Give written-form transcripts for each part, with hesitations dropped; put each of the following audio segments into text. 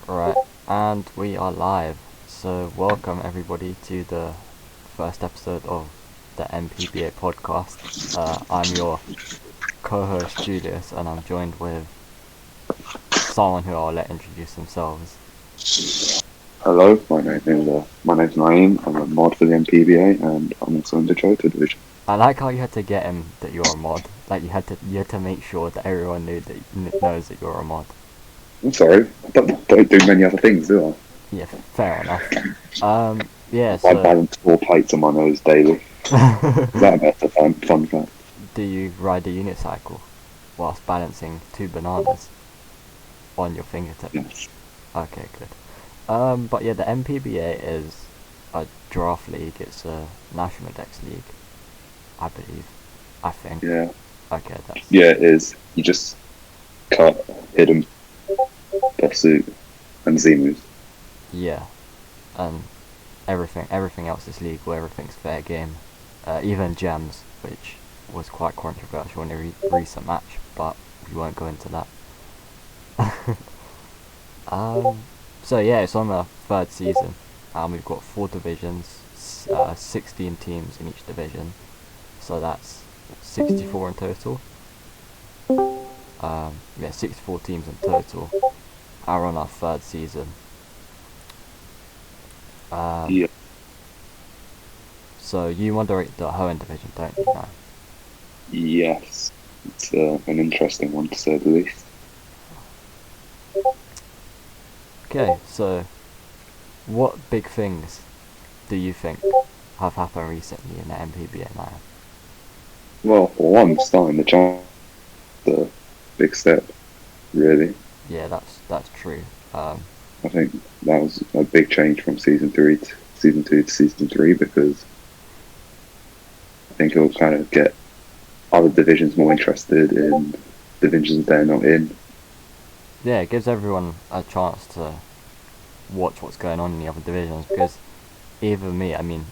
Right, and we are live. So, welcome everybody to the first episode of the NPBA podcast. I'm your co-host Julius, and I'm joined with someone who I'll let introduce themselves. Hello, my name's Naim. I'm a mod for the NPBA, and I'm also in the Jota division. I like how you had to get him that you're a mod. Like you had to make sure that everyone knows that you're a mod. I'm sorry, I don't do many other things, do I? Yeah, fair enough. Yeah. I So, balance 4 plates on my nose daily. Is that a better fun fact? do you ride a unicycle whilst balancing two bananas on your fingertip? Yes. Okay, good. But yeah, the NPBA is a draft league. It's a national dex league, I believe. I think. Yeah. Okay, that's Yeah, it is. You just cut, hidden, pursuit, and Z-moves. yeah. And everything else is legal. Everything's fair game. Even gems, which was quite controversial in a recent match, but we won't go into that. um. So yeah, it's on the third season. We've got four divisions, 16 teams in each division. So that's 64 in total. Yeah, 64 teams in total are on our third season. Yeah. So you moderate the Hoenn division, don't you? No. Yes. It's an interesting one to say the least. Okay, so what big things do you think have happened recently in the NPBA now? Well, for one, starting the chance, a big step, really. Yeah, that's true. I think that was a big change from season 2 to season 3 because I think it'll kind of get other divisions more interested in divisions they're not in. Yeah, it gives everyone a chance to watch what's going on in the other divisions because even me, I mean,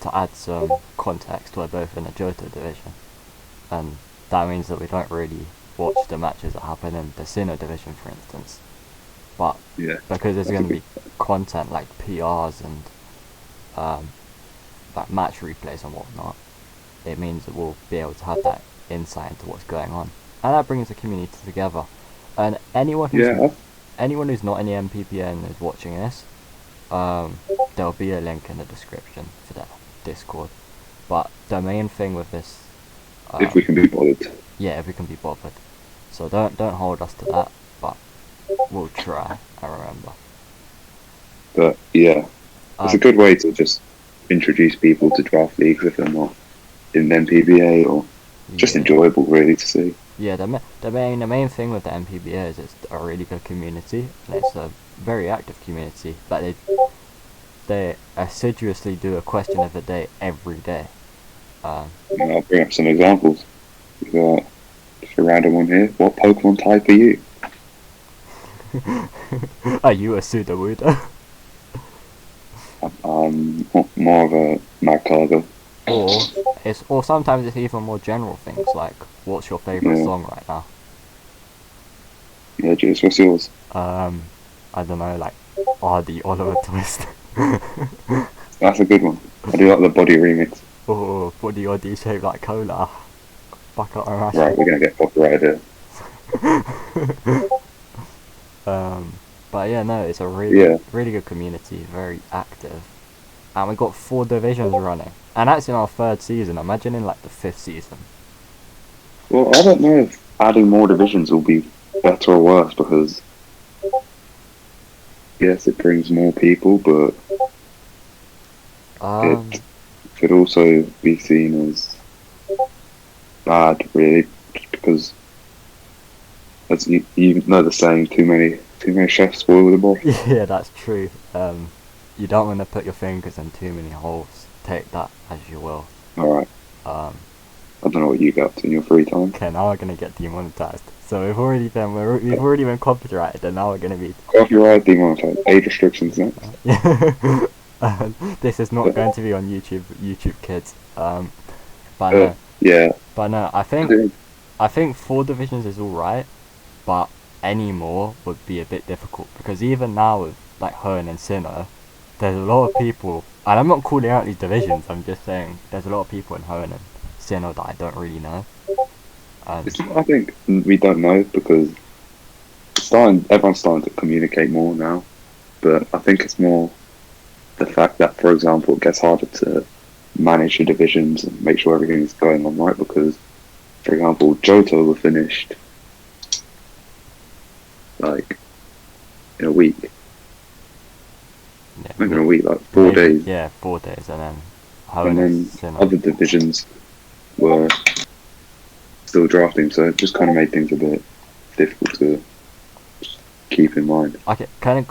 to add some context, we're both in the Johto division, and that means that we don't really watch the matches that happen in the Sinnoh division, for instance. But Yeah, because there's that's a going to good. be content like PRs and um, like match replays and whatnot, it means that we'll be able to have that insight into what's going on, and that brings the community together. And Yeah, anyone who's not in the MPPA and is watching this, there'll be a link in the description for that Discord. But the main thing with this, if we um, can be bothered. yeah, if we can be bothered. So don't hold us to that, but we'll try. I remember. But yeah, it's a Um, good way to just introduce people to draft leagues if they're not in NPBA or just yeah, enjoyable really to see. yeah. The main thing with the MPBA is it's a really good community and it's a very active community. But they assiduously do a question of the day every day. Um, I'll bring up some examples. We've got just a random one here. What Pokemon type are you? are you a Sudowoodo? More of a Magcargo. or sometimes it's even more general things like what's your favorite Yeah, song right now? yeah, Julius, what's yours? Um, I don't know, like RD Oliver Twist. That's a good one. I do like the body remix. Or body OD shaped like cola. Bucket or Right, mashing. we're gonna get copyrighted here. um, but yeah, no, it's a really, Yeah. really good community, very active, and we got four divisions running, and that's in our third season. Imagine in like the fifth season. Well, I don't know if adding more divisions will be better or worse because yes, it brings more people, but Um, it could also be seen as bad, really, just because as you know the saying, too many chefs spoil the broth. yeah, that's true. You don't want to put your fingers in too many holes. Take that as you will. All right, Um, I don't know what you get up to in your free time. okay, now we're gonna get demonetized. So we've already been copyrighted, and now we're gonna be. Copyright, demonetized, age restrictions next. Yeah. This is not But, going to be on YouTube. YouTube Kids. But no, yeah, but no. I I think think I think four divisions is all right, but anymore would be a bit difficult, because even now with like Hone and Sinnoh, there's a lot of people, and I'm not calling out these divisions, I'm just saying there's a lot of people in Hone and Sinnoh that I don't really know. I think we don't know because everyone's starting to communicate more now, but I think it's more the fact that, for example, it gets harder to manage the divisions and make sure everything is going on right because, for example, Johto were finished like in a week. Yeah, Not even a week, like 4 days. Yeah, 4 days, and then And then Sinnoh. other divisions were still drafting, so it just kind of made things a bit difficult to keep in mind. Okay, can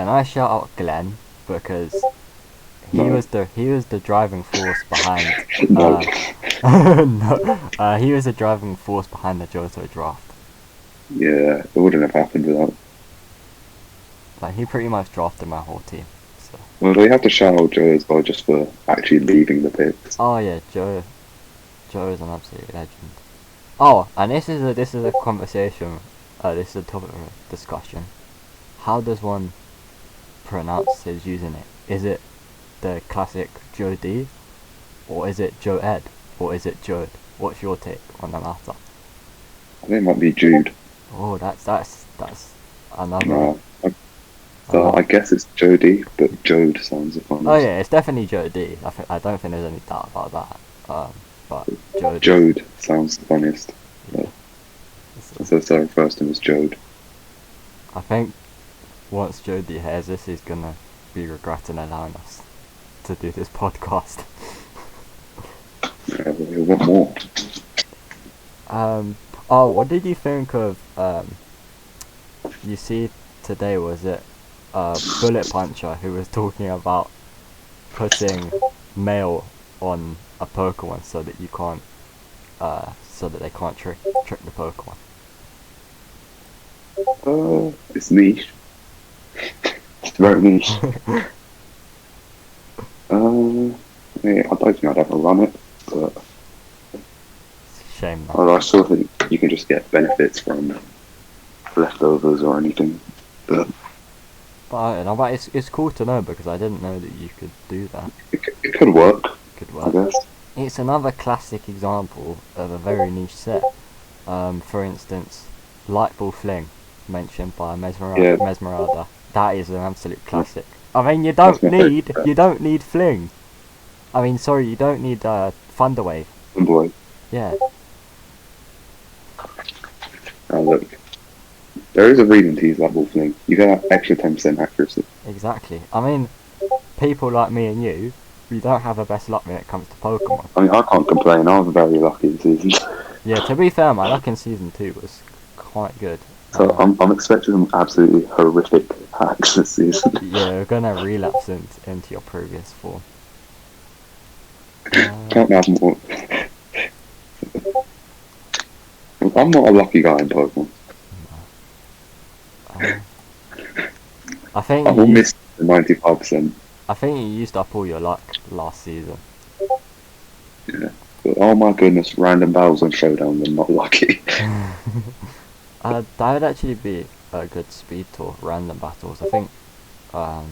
I shout out Glenn, because he No. was the driving force behind No. he was the driving force behind the Johto draft. Yeah, it wouldn't have happened without. Like, he pretty much drafted my whole team. So. Well, we have to shout out Joe as well just for actually leaving the picks. Oh yeah, Joe is an absolute legend. Oh, and this is a conversation. This is a topic of discussion. How does one pronounce his username? Is it the classic Joe D, or is it Joe Ed, or is it Jode? What's your take on the matter? I think it might be Jude. Oh, that's another. No, I guess it's Jody, but Jode sounds the funniest. Oh yeah, it's definitely Joe D. I don't think there's any doubt about that. But Jode sounds the funniest. Yeah. So sorry, first name is Jode. I think once Jody hears this, he's gonna be regretting allowing us to do this podcast. Yeah, we want more. Oh, what did you think of you see today, was it Bullet Puncher, who was talking about putting mail on a Pokemon so that you can't so that they can't trick the Pokemon? It's niche. It's very niche. Yeah, I don't think I'd ever run it, but Shame that. I still think you can just get benefits from leftovers or anything. But I don't know, but it's cool to know, because I didn't know that you could do that. it could work, Could I work. guess. It's another classic example of a very niche set. For instance, Light Ball Fling, mentioned by Mesmeralda. That is an absolute classic. I mean, you don't need Fling. I mean, sorry, you don't need Thunder Wave. Boy, Yeah. look, there is a reason to use that ball fling. You get that extra 10% accuracy. Exactly. I mean, people like me and you, we don't have the best luck when it comes to Pokemon. I mean, I can't complain. I was very lucky this season. Yeah, to be fair, my luck in Season 2 was quite good. So I'm expecting some absolutely horrific hacks this season. Yeah, we're gonna relapse into your previous form. Can't have more. I'm not a lucky guy in Pokemon. I think I will miss the 95%. I think you used up all your luck last season. Yeah. But oh my goodness, random battles on Showdown, they're not lucky. That would actually be a good speed tour, random battles. I think. I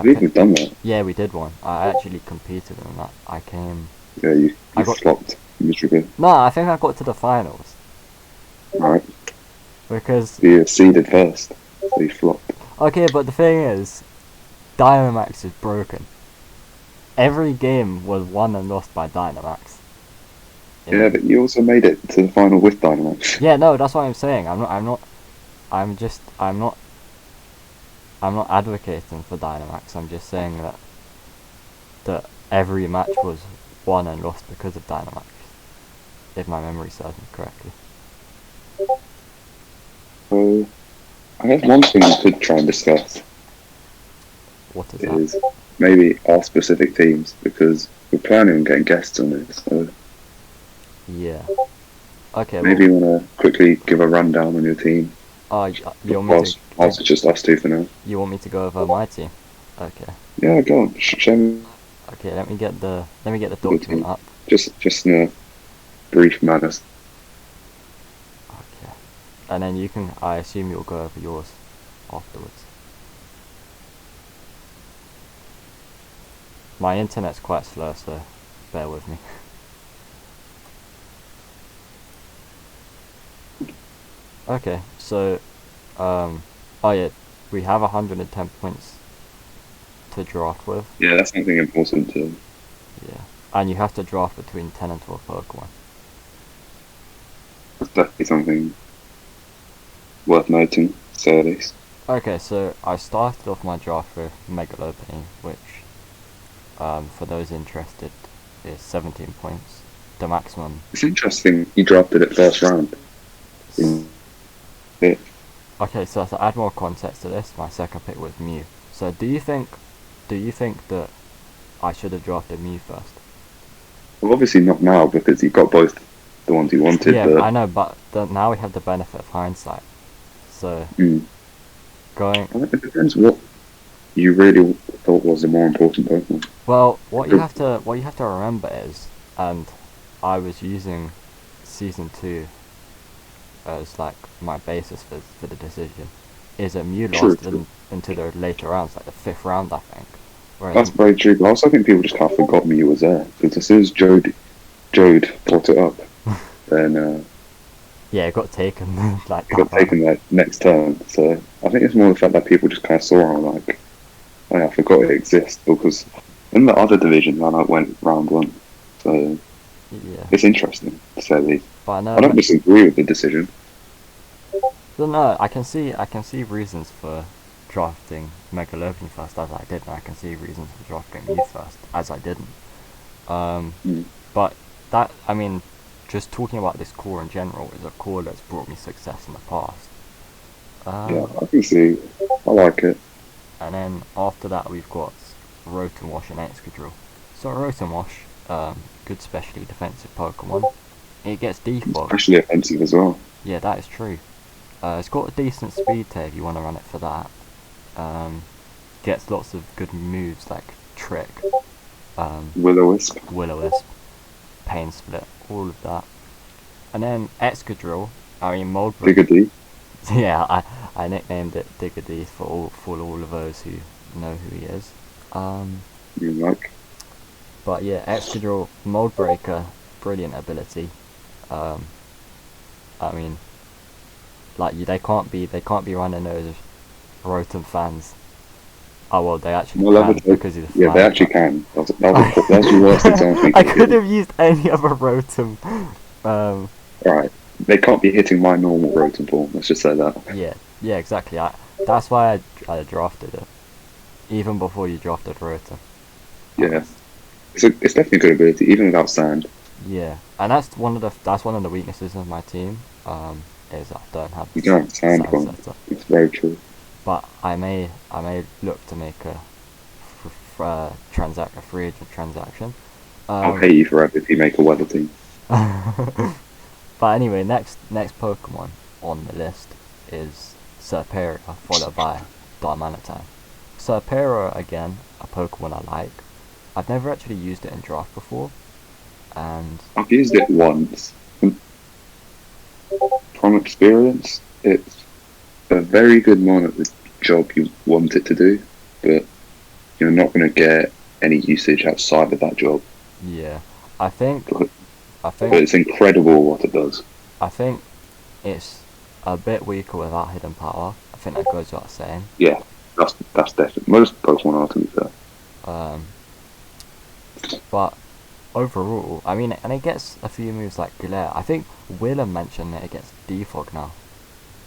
believe we've done that. Yeah, we did one. I actually competed in that. I came. Yeah, you I got- flopped miserably. No, I think I got to the finals Alright, because. you seeded first, so you flopped. Okay, but the thing is, Dynamax is broken. Every game was won and lost by Dynamax. Yeah, but you also made it to the final with Dynamax. Yeah, no, that's what I'm saying. I'm not advocating for Dynamax. I'm just saying that every match was won and lost because of Dynamax, if my memory serves me correctly. So, I guess one thing we could try and discuss What is is that? maybe our specific teams, because we're planning on getting guests on this. So Yeah. Okay. maybe you want to quickly give a rundown on your team. You want me Whilst it's just us two for now. You want me to go over my team? Okay. Yeah, go on. Show me Okay. Let me get the Good document up. just in a brief manner. Okay. and then you can. I assume you'll go over yours afterwards. My internet's quite slow, so bear with me. Okay, so, oh yeah, we have 110 points to draft with. Yeah, that's something important to. Yeah, and you have to draft between 10 and 12 Pokemon. That's definitely something worth noting, to say at least. Okay, so I started off my draft with Megalopony, which, for those interested, is 17 points. The maximum. It's interesting you drafted it first round. Yeah. Okay, so to add more context to this, my second pick was Mew. So do you think that I should have drafted Mew first? Well, obviously not now because you got both the ones you wanted. Yeah, but I know, but now we have the benefit of hindsight. So going. It depends what you really thought was the more important Pokemon. Well, what you have to remember is, and I was using Season 2 as like my basis for the decision, is that Mew lost into the later rounds, like the 5th round, I think. Whereas That's very true, but I also think people just kind of forgot Mew was there, because as soon as Jode brought it up, then yeah, it got taken like it got taken like next turn. So I think it's more the fact that people just kind of saw it like, oh yeah, I forgot it exists, because in the other division I went round 1. So yeah, it's interesting to say the least. but I don't disagree with the decision. So no, I can see reasons for drafting Megalopony first as I did, and I can see reasons for drafting Mew first as I didn't. But that, I mean, just talking about this core in general is a core that's brought me success in the past. Yeah, I can see. I like it. And then after that we've got Rotom-Wash and Excadrill. So Rotom-Wash, good specially defensive Pokemon. It gets defog. Especially offensive as well. Yeah, that is true. It's got a decent speed tag if you want to run it for that. Gets lots of good moves like Trick, Will-O-Wisp, Pain Split, all of that. And then Excadrill, I mean Moldbreak. Diggity. Yeah, I nicknamed it Diggity for all of those who know who he is. You like? But yeah, Excadrill, Mold Breaker, brilliant ability. I mean, like they can't be running those Rotom fans. Oh well, they actually can because he's a fan. Yeah, they actually can. That's the worst example. I could have used any other Rotom. Right, they can't be hitting my normal Rotom form. Let's just say that. Yeah, exactly. That's why I drafted it, even before you drafted Rotom. Yeah, it's definitely a good ability, even without sand. Yeah, and that's one of the weaknesses of my team. Is I don't have you don't have sand one. setup. It's very true. But I may look to make a free agent transaction. I'll hate you forever if you make a weather team. But anyway, next Pokemon on the list is Serperior, followed by Darmanitan. Serperior, again, a Pokemon I like. I've never actually used it in draft before, and I've used it once. From experience, it's a very good mon at the job you want it to do, but you're not going to get any usage outside of that job. yeah, I think But it's incredible what it does. I think it's a bit weaker without hidden power. I think that goes without saying. Yeah, that's definitely. Most Pokemon are, to be fair. But overall, I mean, and it gets a few moves like Glare. I think Willem mentioned that it gets defog now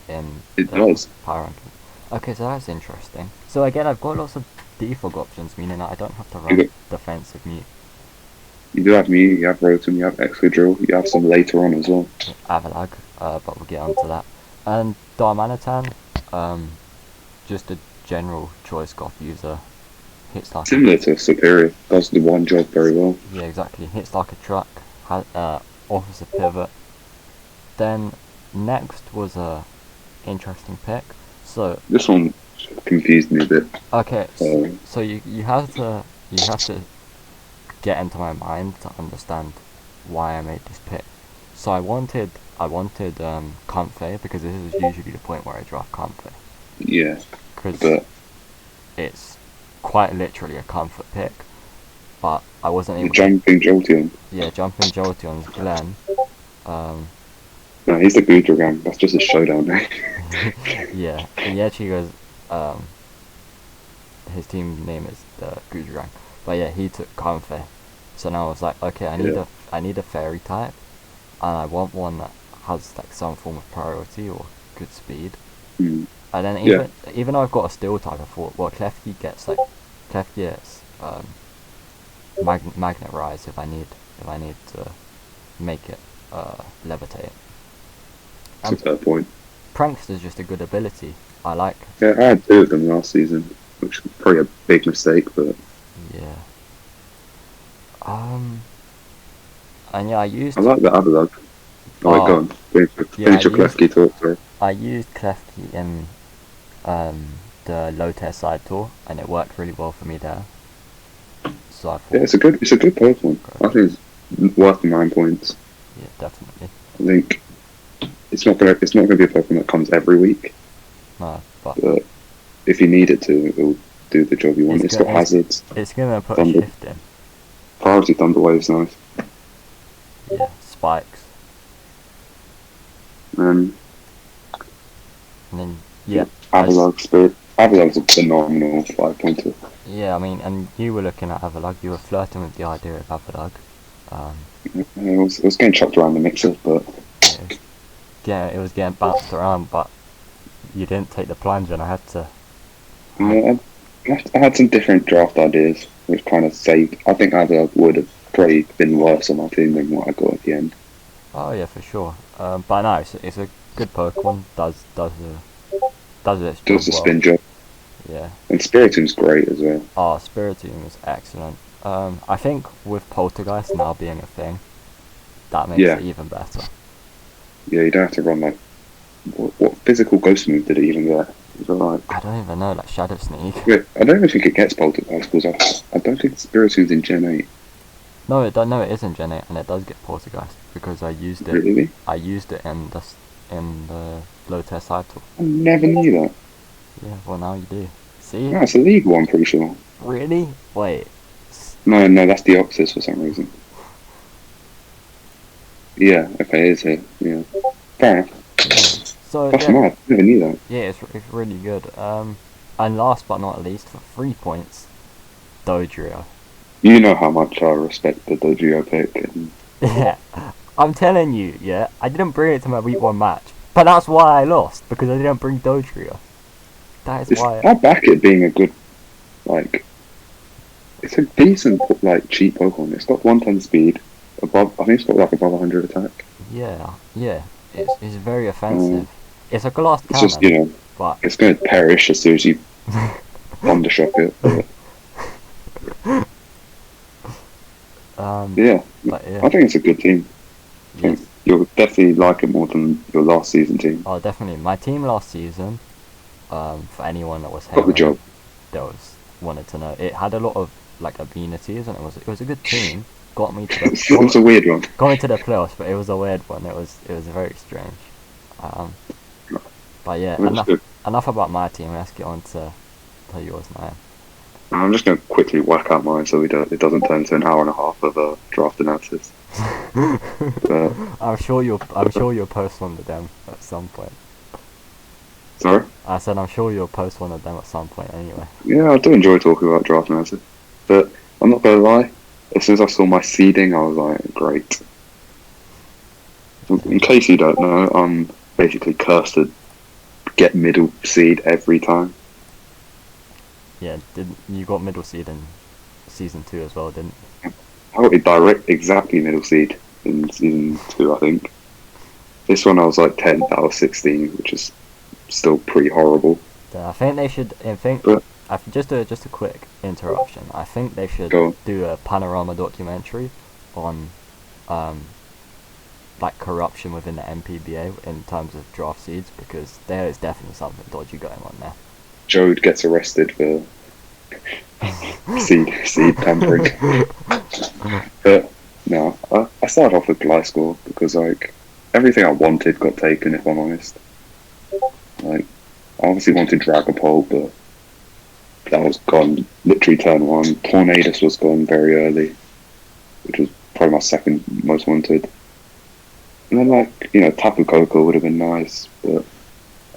in It does. power ranking. Okay, so that's interesting. So again, I've got lots of defog options, meaning that I don't have to run defensive Mew. You do have Mew, you have Rotom, you have Excadrill, you have some later on as well. Avalag, but we'll get onto that. And Darmanitan, just a general choice Goth user. Hits like Similar to Superior, does the one job very well. Yeah, exactly. Hits like a truck, offers a pivot. Then next was a interesting pick. So this one confused me a bit. Okay, so you have to get into my mind to understand why I made this pick. So I I wanted Comfy, because this is usually the point where I draft Comfy, Yeah, because but it's quite literally a comfort pick. But I wasn't the able to. jumping Jolteon. Yeah, jumping Jolteon's Glenn. No, he's the Gudragang. That's just a showdown name. Yeah, he actually goes. His team name is the Gudrang. But yeah, he took Comfy. So now I was like, okay, I need a fairy type, and I want one that has like some form of priority or good speed. Mm. And then even though I've got a steel type, I thought, well, Klefki gets magnet rise if I need to make it levitate. That's a fair point. Prankster's just a good ability. I like. Yeah, I had 2 of them last season, which was probably a big mistake, but Yeah. And yeah, I used. I like the Avalog. Oh, wait, go on. Finish your Klefki talk, sorry. I used Klefki in the low tier side tour, and it worked really well for me there. So I thought, Yeah, it's a good Pokemon. I think it's worth 9 points. yeah, definitely. I think it's not gonna be a Pokemon that comes every week, No, but if you need it to, it'll do the job you want. It's got hazards. It's gonna put Thunder. a shift in. Priority Thunder Wave's nice. Yeah, spikes. And then yeah, Avalog Spirit. Avalog's a phenomenal 5-pointer. Yeah, I mean, and you were looking at Avalog. You were flirting with the idea of Avalog. It was getting chucked around the mixer, but yeah, it was getting bounced around, but you didn't take the plunge, and I had to. I had some different draft ideas, which kind of saved. I think Avalog would have probably been worse on my team than what I got at the end. Oh yeah, for sure. But no, it's a good Pokemon. Does its job Does the well. spin job. Yeah. And Spiritom's great as well. Oh, Spiritomb is excellent. I think with Poltergeist now being a thing, that makes it even better. Yeah, you don't have to run like what physical ghost move did it even get? Was it like I don't even know, like Shadow Sneak. Yeah, I don't even think it gets Poltergeist because I don't think Spiritomb's in Gen 8. No, it is in Gen 8, and it does get Poltergeist because I used it. Really? I used it in the low tier side tool. I never knew that. Yeah, well now you do. See? No, it's a legal one, I'm pretty sure. Really? Wait. No, that's the Oxus for some reason. Yeah, okay, it is here. Yeah. Fair enough. Yeah. So That's yeah, mad. I never knew that. yeah, it's really good. And last but not least, for 3 points, Dodrio. You know how much I respect the Dodrio pick. And Yeah, I'm telling you, yeah, I didn't bring it to my week 1 match, but that's why I lost, because I didn't bring Dodrio. That is why. I back it being a good, like, it's a decent, like, cheap Pokemon. It's got 110 speed, I think it's got like above 100 attack. Yeah, it's very offensive. It's a glass cannon. It's just, but it's going to perish as soon as you undershock it. But I think it's a good team. Yes. You'll definitely like it more than your last season team. Oh, definitely. My team last season, for anyone that was Got the job. that wanted to know, it had a lot of like abilities, and it was a good team. Got me to the It's a weird one. got me to the playoffs, but it was a weird one. It was very strange. But yeah, enough about my team. Let's get on to yours, Naim. I'm just going to quickly whack out mine so it doesn't turn to an hour and a half of a draft analysis. I'm sure you'll post one of them at some point. Sorry? I said I'm sure you'll post one of them at some point anyway. Yeah, I do enjoy talking about draft analysis. But I'm not going to lie, as soon as I saw my seeding, I was like, great. In case you don't know, I'm basically cursed to get middle seed every time. Yeah, you got middle seed in season 2 as well, didn't you? I got exactly middle seed in season 2, I think. This one I was like 10th out of 16, which is still pretty horrible. Yeah, I think they should. Just a quick interruption. I think they should do a panorama documentary on, like corruption within the NPBA in terms of draft seeds, because there is definitely something dodgy going on there. Jode gets arrested for seed tampering. But no, I started off with Gliscor because like everything I wanted got taken. If I'm honest, like I obviously wanted Dragapult, but that was gone. Literally turn one. Tornadus was gone very early, which was probably my second most wanted. And then Tapu Koko would have been nice, but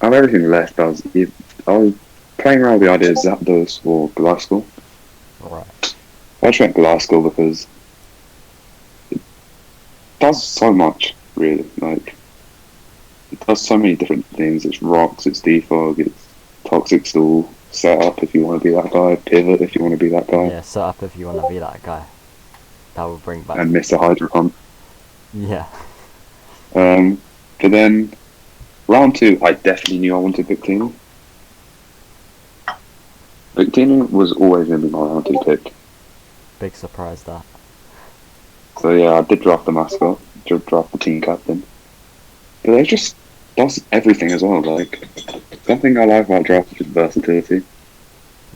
out of everything left, I was playing around with the idea of Zapdos or Glasgow. Right. I just went Glasgow because it does so much, really. Like, it does so many different things. It's rocks, it's defog, it's toxic stall, set up if you want to be that guy, pivot if you want to be that guy. Yeah, set up if you want to be that guy. That will bring back. And miss a Hydro Pump. Yeah. But then, round 2, I definitely knew I wanted Victini. Victini was always going to be my round 2 pick. Big surprise that. So yeah, I did draft the mascot, did draft the team captain. But it just does everything as well. Like, something I like about draft is versatility.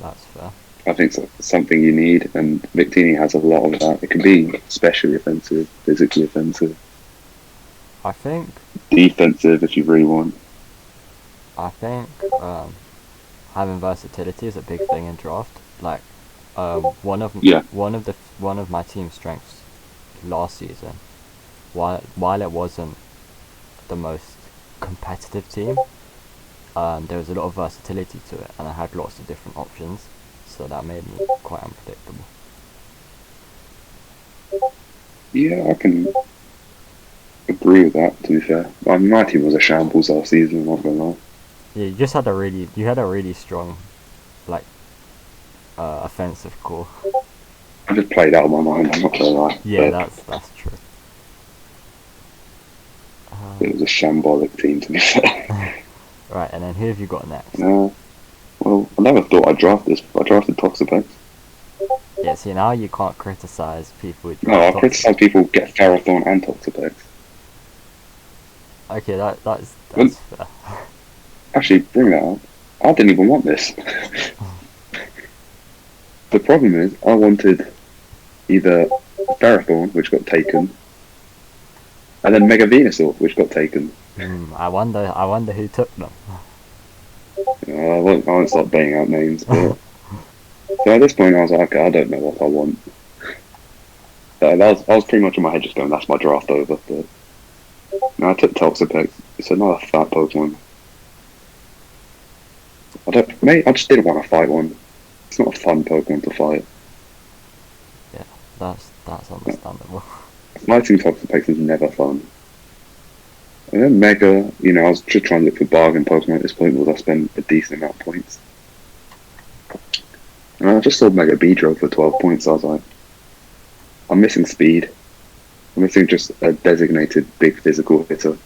That's fair. I think it's something you need, and Victini has a lot of that. It can be especially offensive, physically offensive, I think defensive if you really want. I think having versatility is a big thing in draft. Like, one of my team strengths last season, while it wasn't the most competitive team, there was a lot of versatility to it, and I had lots of different options, so that made me quite unpredictable. Yeah, I can agree with that. To be fair, my team was a shambles last season. I'm not gonna lie. Yeah, you had a really strong, like, offensive core. I just played out of my mind. I'm not gonna lie. Yeah, But that's true. it was a shambolic team, to be fair. Right, and then who have you got next? Well, I never thought I'd draft this. But I drafted Toxapex. Yeah, see, now you can't criticize people who No, I draft criticize people who get Ferrothorn and Toxapex. Okay, that's Well- fair. Actually, bring that up. I didn't even want this. The problem is, I wanted either Ferrothorn, which got taken, and then Mega Venusaur, which got taken. I wonder who took them. I won't start banging out names, but so at this point I was like, okay, I don't know what I want. I was pretty much in my head just going, that's my draft over. But now I took Toxapex. It's another fat Pokemon. I just didn't want to fight one. It's not a fun Pokemon to fight. Yeah, that's understandable. Fighting Toxapex is never fun. And then Mega, I was just trying to look for bargain Pokemon at this point because I spent a decent amount of points. And I just saw Mega Beedrill for 12 points. I was like, I'm missing speed. I'm missing just a designated big physical hitter.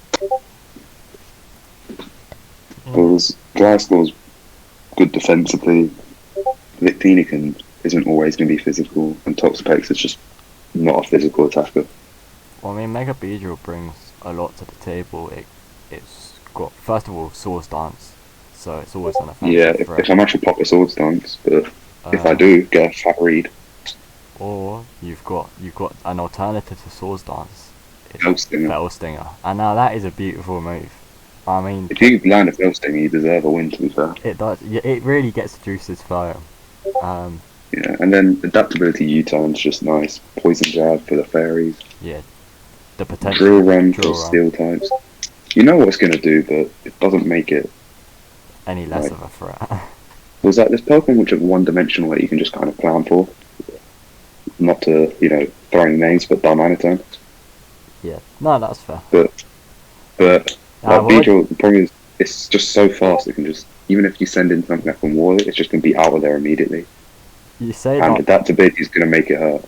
Because Glasgow's good defensively. Victini isn't always going to be physical, and Toxapex is just not a physical attacker. Well, I mean, Mega Beedrill brings a lot to the table. It's got, first of all, Swords Dance, so it's always an offensive Yeah, threat. if I'm actually pop a Swords Dance, but if I do, get a fat read. Or you've got an alternative to Swords Dance. It's Fellstinger. Fellstinger. And now that is a beautiful move. I mean, If you land a Fellstinger, you deserve a win, to be fair. it does. It really gets the juices flowing. Yeah, and then adaptability U-turn's just nice. Poison Jab for the fairies. Yeah, the potential. Drill Run Drill for Run. steel types. You know what it's going to do, but it doesn't make it. Any less Right. of a threat. Was that this Pokemon which are one-dimensional that you can just kind of plan for? Not to, throw any names, but Darmanitan. Yeah, no, that's fair. But What- Beedrill, the problem is, it's just so fast, it can just, even if you send in something that can wall it, it's just going to be out of there immediately. You say And that. adaptability is going to make it hurt.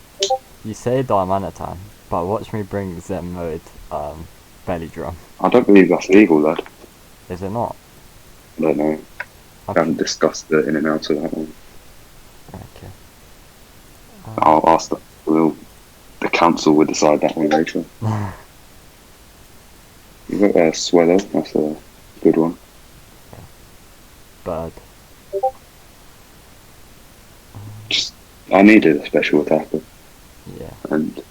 You say Darmanitan, but watch me bring Zen mode. Belly Drum. I don't believe that's legal, lad. Is it not? I don't know. I Okay. haven't discussed the in and outs of that one. Okay. I'll ask that. The council will decide that one later. You've got Swellow, that's a good one. Bird. I needed a special attacker, Yeah. and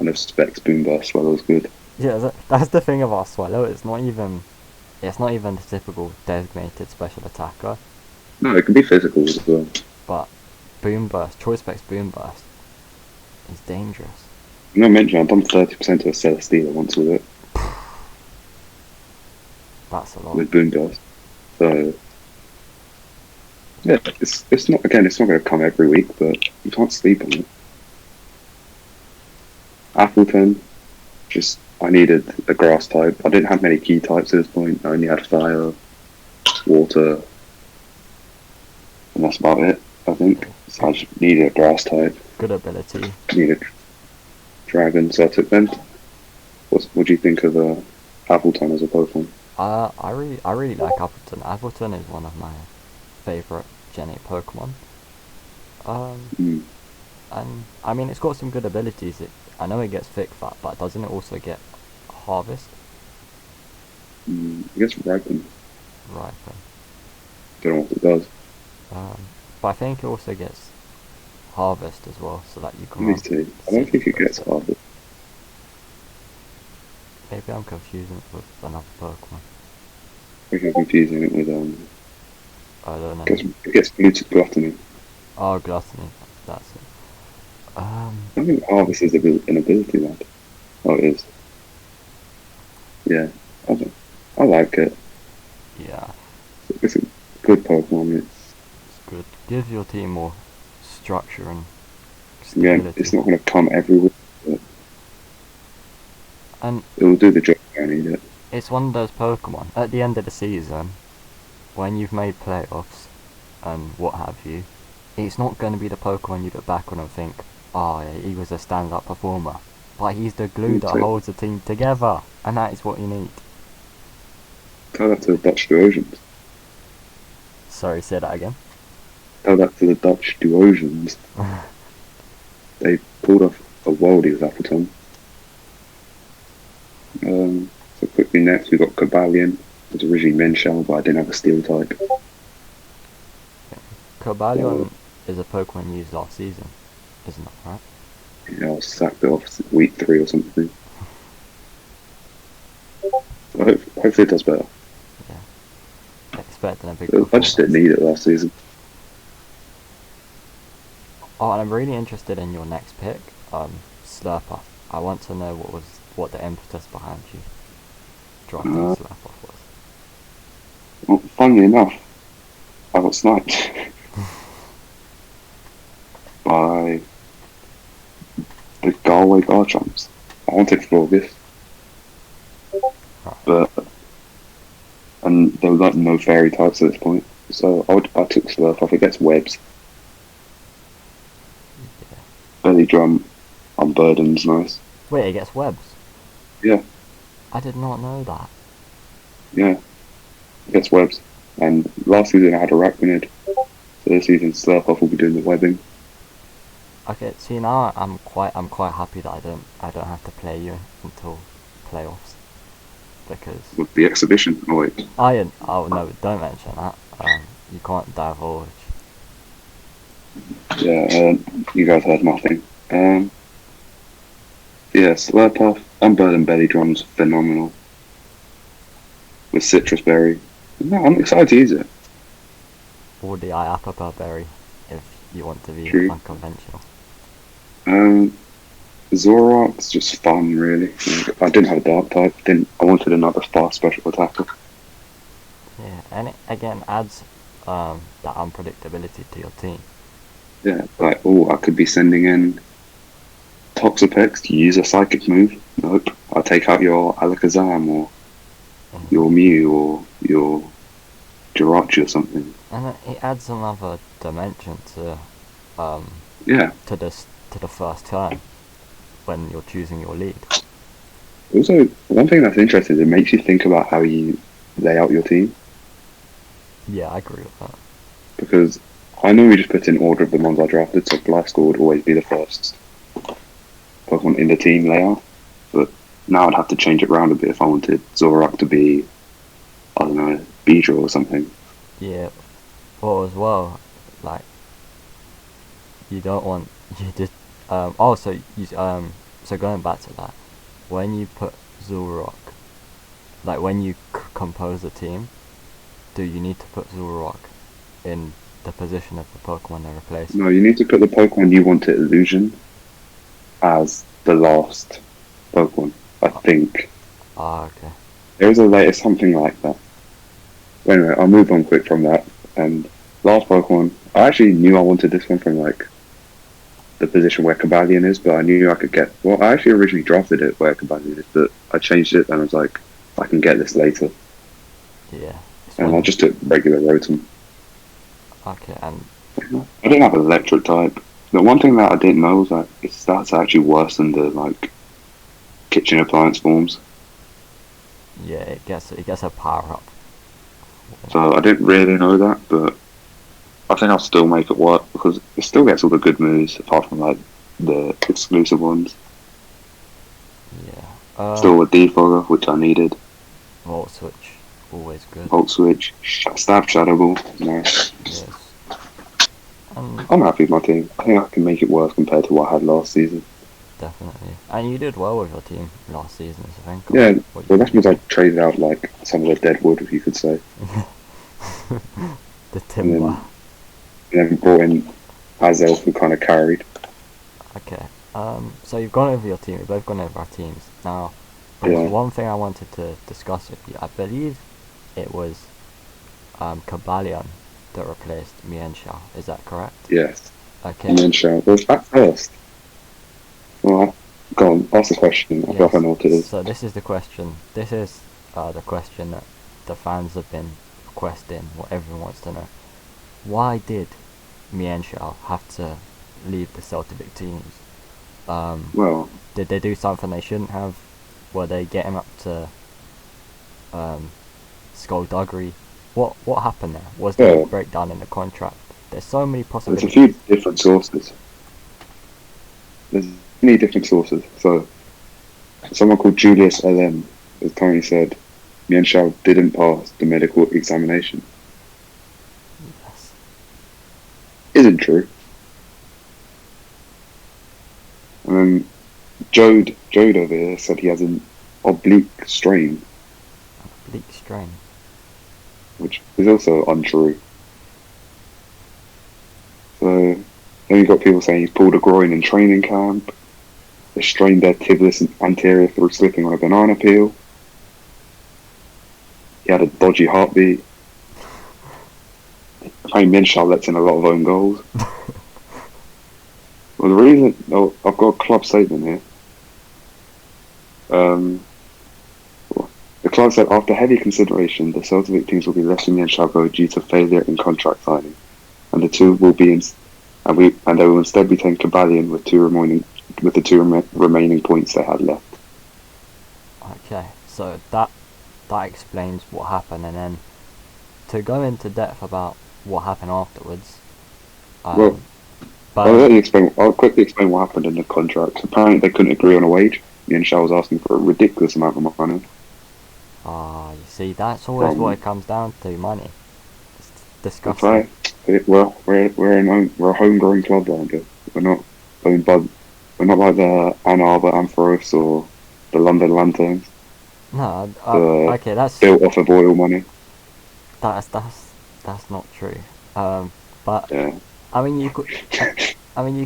I suspect Boomburst Swellow's good. Yeah, that's the thing about Swallow. It's not even the typical designated special attacker. No, it can be physical as well. But Boom Burst, Choice Specs Boom Burst is dangerous. You know, I mentioned I've done 30% to a Celesteela once with it, That's a lot. with Boom Burst. So, yeah, it's not going to come every week, but you can't sleep on it. Appleton, I needed a grass type. I didn't have many key types at this point. I only had fire, water, and that's about it, I think. So I just needed a grass type. Good ability. Needed dragon, so I took them. What do you think of Appleton as a Pokemon? I really like Appleton. Appleton is one of my favorite Gen 8 Pokemon. And I mean, it's got some good abilities. I know it gets Thick Fat, but doesn't it also get Harvest? I guess Ripen. Ripen. Don't know what it does. But I think it also gets Harvest as well, so that you can. Me too. I don't think it gets Harvest. Maybe I'm confusing it with another Pokemon. I think I'm confusing it with I don't know. It gets Gluttony. Oh, Gluttony. That's it. I think Harvest is an ability, lad. Oh, it is. Yeah, I like it. Yeah. It's a good Pokemon. It's good. Gives your team more structure and Yeah, stability. it's not going to come every week, but And it will do the job I need it. it's one of those Pokemon, at the end of the season, when you've made playoffs and what have you, it's not going to be the Pokemon you look back on and think, oh yeah, he was a stand-up performer. But he's the glue that holds the team together, and that is what you need. Tell that to the Dutch Duosians. Sorry, say that again. Tell that to the Dutch Duosians. They pulled off a worldie with Appleton. So quickly next we got Cobalion. It was originally Menshell, but I didn't have a steel type. Cobalion is a Pokemon used last season, isn't it, right? Yeah, I sacked it off week 3 or something. Hopefully it does better. Yeah. Expecting a big I just didn't need it last season. Oh, and I'm really interested in your next pick, Slurper. I want to know what the impetus behind you drafting Slurper was. Well, funnily enough, I got sniped by the Galway Garchomps. I wanted Florgus, and there was like no fairy types at this point, so I took Slurp off. It gets webs. Yeah. Belly drum, unburden's nice. Wait, it gets webs? Yeah. I did not know that. Yeah, it gets webs. And last season I had Arachnid, so this season Slurpuff will be doing the webbing. Okay, see now I'm quite happy that I don't have to play you until playoffs, because With the exhibition. Oh wait. oh no, don't mention that. You can't divulge. Yeah, you guys heard nothing. Yeah, Slurpuff, unburdened belly drum's phenomenal. With citrus berry. No, I'm excited to use it. Or the Iapapa berry, if you want to be True. unconventional. Zoroark's just fun, really. I didn't have a dark type. I wanted another fast special attacker. Yeah, and it again adds that unpredictability to your team. Yeah, like, I could be sending in Toxapex to use a psychic move. Nope. I'll take out your Alakazam or your Mew or your Jirachi or something. And it adds another dimension to to the first turn when you're choosing your lead. Also, one thing that's interesting is it makes you think about how you lay out your team. Yeah, I agree with that. Because I normally just put in order of the ones I drafted, so Gliscor would always be the first Pokemon in the team layout. But now I'd have to change it around a bit if I wanted Zoroark to be, I don't know, Beedrill or something. Yeah, well as well, like, you don't want, you just, so going back to that, when you put Zulrock, like when you compose a team, do you need to put Zulrock in the position of the Pokemon they replace? No, you need to put the Pokemon you want to illusion as the last Pokemon. I think Okay. there is a latest something like that. Anyway, I'll move on quick from that. And last Pokemon, I actually knew I wanted this one from like the position where Cobalion is, but I knew I could get. Well, I actually originally drafted it where Cobalion is, but I changed it and I was like, I can get this later. Yeah. And I just took regular Rotom. Okay, and I didn't have an electric type. The one thing that I didn't know was that that's actually worse than the like kitchen appliance forms. yeah, it gets a power up. So I didn't really know that, but I think I'll still make it work because it still gets all the good moves apart from like the exclusive ones. Yeah. Still a defogger, which I needed. Volt switch, always good. Volt switch, stab shadow ball, nice. Yes. And I'm happy with my team. I think I can make it worse compared to what I had last season. definitely. And you did well with your team last season, I think. Yeah, well that's because I traded out like some of the dead wood, if you could say. The timber. And then brought in Hazel, who kind of carried. Okay. So you've gone over your team. We've both gone over our teams. Now, there's one thing I wanted to discuss with you. I believe it was Cobalion that replaced Mienshao. Is that correct? Yes. Okay. And then Shao. Was that first? Well, go on, ask the question. I feel like I know what it is. So this is the question. This is the question that the fans have been requesting, what everyone wants to know. Why did Mienshao have to leave the Celtic teams? Well, did they do something they shouldn't have? Were they getting up to skullduggery? What happened there? Was there a breakdown in the contract? There's so many possibilities. There's a few different sources. There's many different sources. So, someone called Julius LM has currently said Mienshao didn't pass the medical examination. Yes. Isn't true. And then Jode over here said he has an oblique strain, Oblique strain. which is also untrue. So then you've got people saying he pulled a groin in training camp. They strained their tibialis anterior through slipping on a banana peel. He had a dodgy heartbeat. Apparently Mienshao lets in a lot of own goals. Well, the reason... Oh, I've got a club statement here. The club said, after heavy consideration, the Celtic teams will be letting Mienshao go due to failure in contract signing, and the two will be they will instead be taking Cobalion with the two remaining points they had left. Okay, so that explains what happened, and then to go into depth about what happened afterwards. I'll quickly explain what happened in the contract. Apparently, they couldn't agree on a wage. Mienshao was asking for a ridiculous amount of money. You see, that's always what it comes down to, money. It's disgusting. That's right. We're a homegrown club around here. We're not like the Ann Arbor Ampharos or the London Lanterns. No, okay, that's built off of oil money. That's not true. But yeah. I mean, you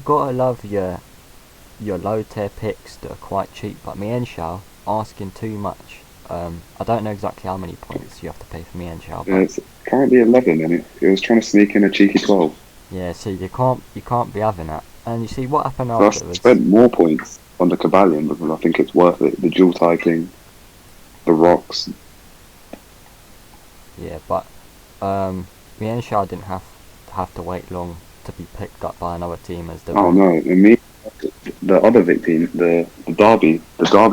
gotta love your low tier picks that are quite cheap. But Mienshao asking too much. I don't know exactly how many points you have to pay for Mienshao. Yeah, it's currently 11, and it was trying to sneak in a cheeky 12. Yeah, so you can't be having that. And you see what happened So afterwards. I spent more points on the Cobalion because I think it's worth it. The dual typing, the rocks. Yeah, but Mienshao didn't have to wait long to be picked up by another team as the. Oh no! The other Vic team, the Derby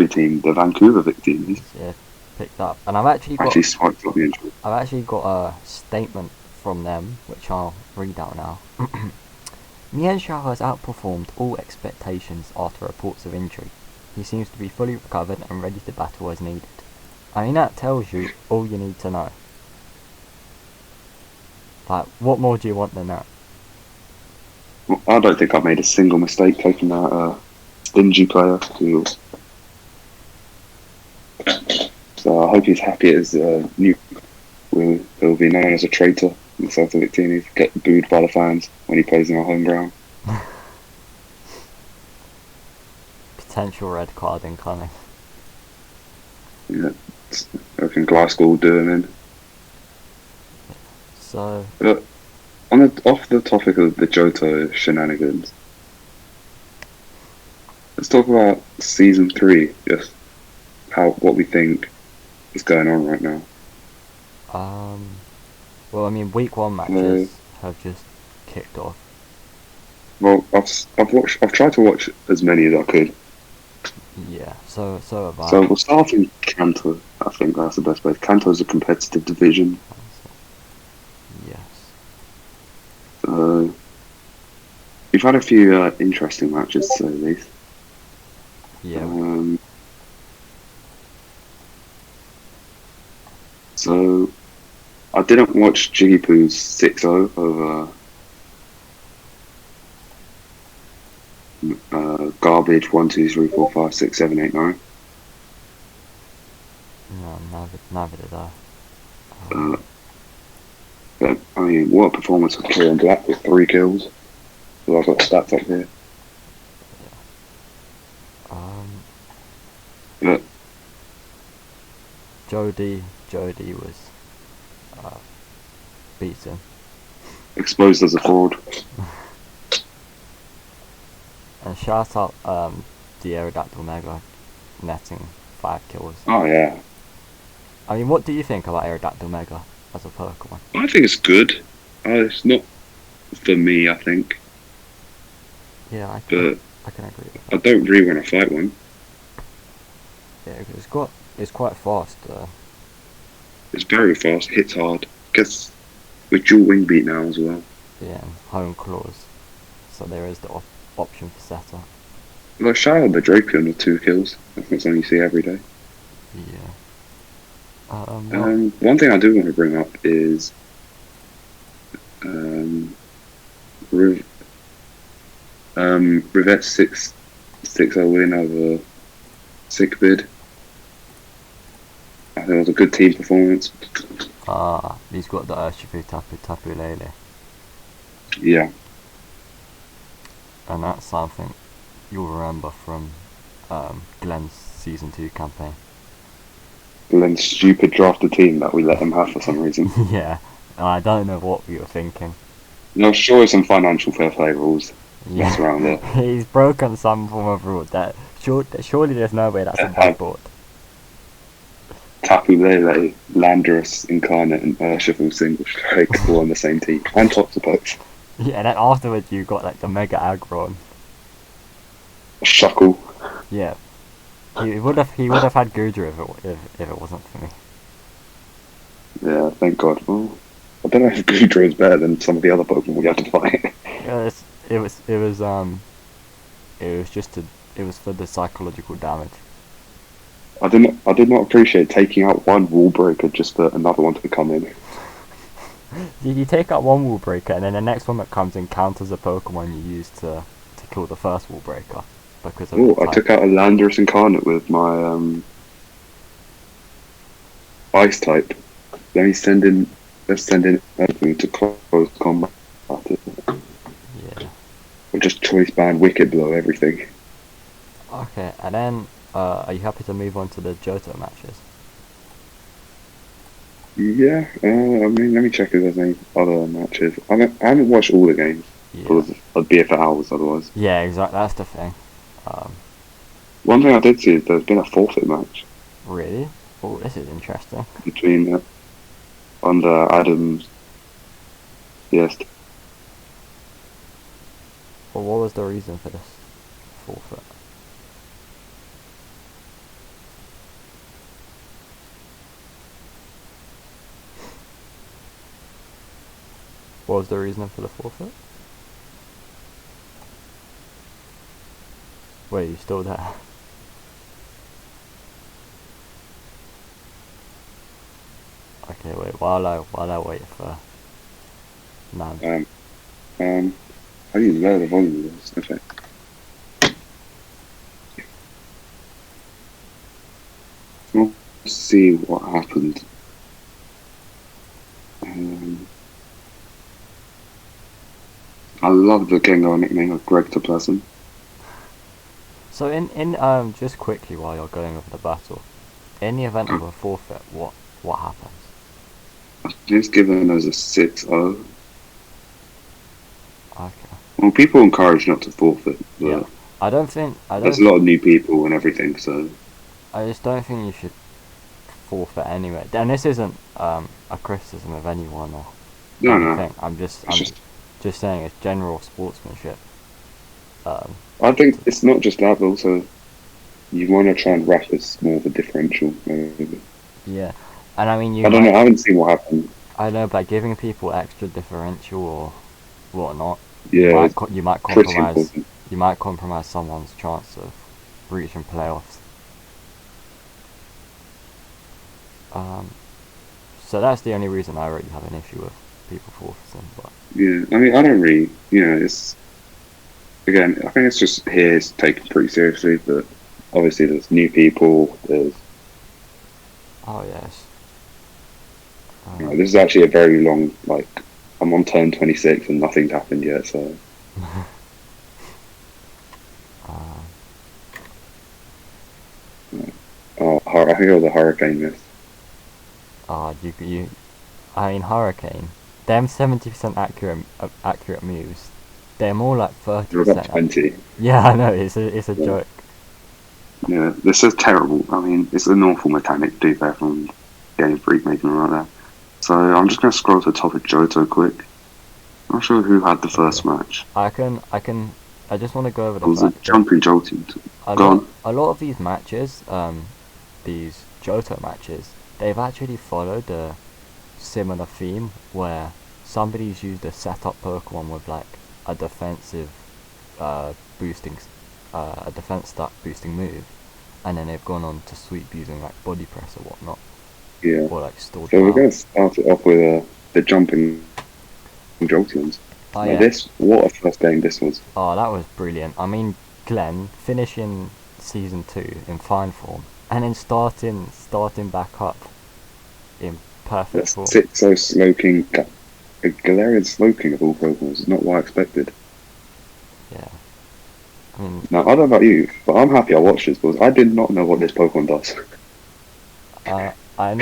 team, the Vancouver Vic team. Yeah, picked up, and I've actually spiked up the injury. I've actually got a statement from them, which I'll read out now. Mienshao has outperformed all expectations after reports of injury. He seems to be fully recovered and ready to battle as needed. I mean, that tells you all you need to know. Like, what more do you want than that? Well, I don't think I've made a single mistake taking that stingy player who hope he's happy as new. He'll be known as a traitor in the Celtic team. He'll get booed by the fans when he plays in our home ground. Potential red card incoming. Yeah, I reckon Glasgow will do him in. So, off the topic of the Jota shenanigans, let's talk about season 3. Just what we think is going on right now. well, I mean, week 1 matches have just kicked off. Well, I've tried to watch as many as I could. Yeah, so have I. So we'll start in Kanto. I think that's the best place. Kanto's a competitive division. Yes. We've had a few interesting matches, to say the least. Yeah. So I didn't watch Jiggy Poo's 6-0 over garbage 1, 2, 3, 4, 5, 6, 7, 8, 9. No, neither did I. But I mean, what a performance for Kieran Black with 3 kills. So I've got stats up here. But Jody was beaten. Exposed as a fraud. And shout out the Aerodactyl Mega netting 5 kills. Oh yeah. I mean, what do you think about Aerodactyl Mega as a Pokemon? I think it's good. It's not for me, I think. Yeah, I can agree with that. I don't really want to fight one. Yeah, it's quite fast. It's very fast, hits hard. Gets with dual wing beat now as well. Yeah, and home claws. So there is the option for setter. Like, shout out the Drapion with 2 kills. I think that's something you see every day. Yeah. One thing I do want to bring up is Rivette's 6-0 win over Sickbid. I think it was a good team performance. He's got the Urshifu Tapu Lele. Yeah. And that's something you'll remember from Glenn's Season 2 campaign. Glenn's stupid drafted team that we let him have for some reason. Yeah, I don't know what you were thinking. No, sure, some financial fair play rules. Yeah. That's around it. He's broken some form of rule. Surely there's no way that's a bad board. Tapu Lele, Landorus, Incarnate, and Urshifu Single Strike all on the same team. And Toxapex. Yeah, and then afterwards you got like the Mega Aggron. Shuckle. Yeah. He would have had Gudra if it wasn't for me. Yeah, thank God. Well, I don't know if Gudra is better than some of the other Pokemon we had to fight. Yeah, it was for the psychological damage. I did not appreciate taking out one wall breaker just for another one to come in. You take out one wall breaker and then the next one that comes in counters a Pokemon you use to kill the first wall breaker. Because I took out a Landorus Incarnate with my Ice type. Then let's send in everything to close combat. Yeah. Or just choice band Wicked Blow everything. Okay, and then are you happy to move on to the Johto matches? Yeah, I mean, let me check if there's any other matches. I haven't watched all the games. Yeah. Because I'd be here for hours otherwise. Yeah, exactly. That's the thing. One thing I did see is there's been a forfeit match. Really? Oh, this is interesting. Between under Adams. Yes. Well, what was the reason for this forfeit? What was the reason for the forfeit? Wait, you still there? Okay, wait. While I wait for Naim. I need to lower the volume of this. Okay. Well, see what happened. I love the Gengar nickname of Greg to Pleasant. So in just quickly while you're going over the battle, in the event of a forfeit, what happens? I think it's given as a 6-0. Okay. Well, people encourage not to forfeit, but Yeah. I there's a lot of new people and everything, so I just don't think you should forfeit anyway. And this isn't a criticism of anyone or no, anything. no. I'm just saying it's general sportsmanship. I think it's not just that, but also you want to try and wrap a small of a differential. Maybe. Yeah, and I mean I don't know. I haven't seen what happened. I know by giving people extra differential or whatnot, Yeah, you might pretty compromise important. you might compromise someone's chance of reaching playoffs. So that's the only reason I really have an issue with people forfeiting. But Yeah, I mean, I don't really, it's again, I think it's just here it's taken pretty seriously, but obviously there's new people. There's oh yes, this is actually a very long, like, I'm on turn 26 and nothing's happened yet, so. I think it was a hurricane miss. I mean Hurricane. Them 70% accurate moves. They're more like 30%. 20. Yeah, I know. It's a joke. Yeah, this is terrible. I mean, it's an awful mechanic to do that from Game Freak making it like that. So I'm just going to scroll to the top of Johto quick. I'm not sure who had the first match. I just want to go over the It was a fact jumping Jolting. a lot of these matches, these Johto matches, they've actually followed a similar theme where somebody's used a setup Pokemon with like a defensive boosting a defense stat boosting move, and then they've gone on to sweep using like body press or whatnot. Yeah. Or like stored. So we're going to start it off with the jumping Jolteons. Oh, now yeah. What a first game this was. Oh, that was brilliant. I mean, Glenn finishing season 2 in fine form, and then starting back up in perfect form. 6-0 Slowking, a Galarian Slowking of all Pokemon is not what I expected. Yeah. I mean, now, I don't know about you, but I'm happy I watched this because I did not know what this Pokemon does. I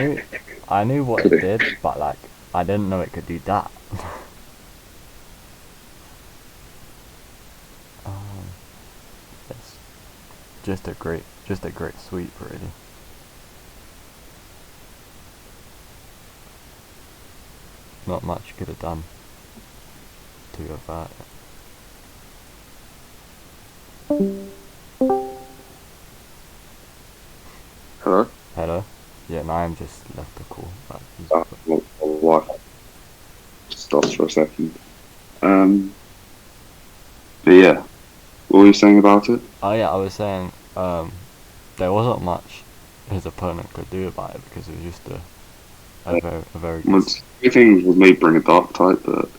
knew what it did, but like, I didn't know it could do that. It's just a great sweep, really. Not much could have done to avert it. Hello? Hello? Yeah, Naim just left the call. But he's Wi-Fi stops for a second. But yeah, what were you saying about it? Oh yeah, I was saying there wasn't much his opponent could do about it because it was just a very good. Everything was made bring a dark type, but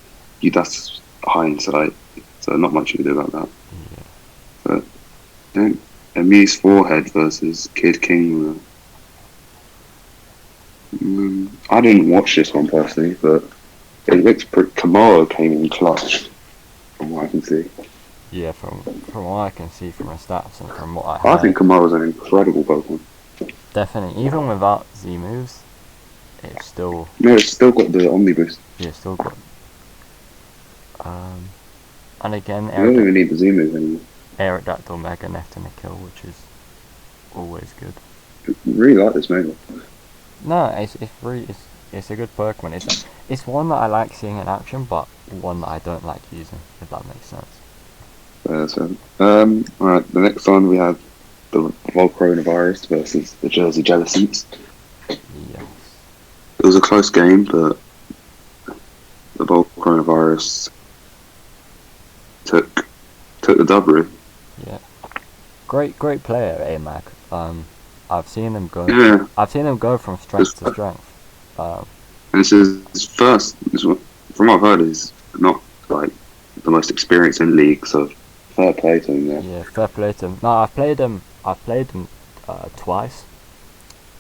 that's hindsight, so not much you can do about that. Yeah. But then Emi's forehead versus Kid King. I didn't watch this one personally, but it looks pretty. Kamara came in clutch, from what I can see. Yeah, from what I can see from her stats and from what I heard. I think Kamara's an incredible Pokemon. Definitely, even without Z moves, it's still. No, it's still got the Omni Boost. Yeah, still got. And again, you don't even need the Z move anymore. Aerodactyl Mega Neft and a kill, which is always good. I really like this Mega. No, it's a good Pokemon. It's one that I like seeing in action, but one that I don't like using, if that makes sense. Alright, the next one we have the Volcoronavirus versus the Jersey Jellicents. Yes. It was a close game, but the Volcoronavirus took the W. Yeah. Great player, AMAG. I've seen him go. Yeah. I've seen him go from strength to strength. And this is his first. From what I've heard, is not like the most experienced in league, so fair play to him there. Yeah, fair play to him. No, I've played him twice.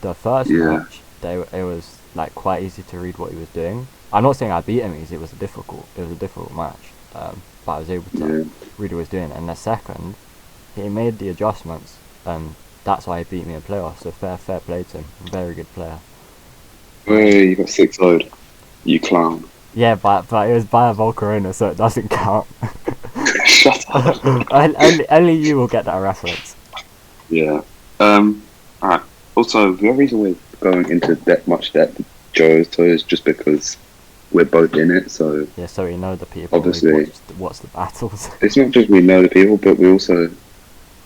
the first Yeah. match, it was like quite easy to read what he was doing. I'm not saying I beat him easy. It was a difficult match, but I was able to Yeah. read what he was doing. And the second, he made the adjustments, and that's why he beat me in playoffs. So fair play to him. Very good player. Hey, you got 6 load. You clown. Yeah, but it was by a Volcarona, so it doesn't count. Shut up. only you will get that reference. Yeah. Alright. Also, the reason we're going into much depth with Joe's toys just because we're both in it, so Yeah, so we know the people. obviously What's the battles? it's not just we know the people, but we also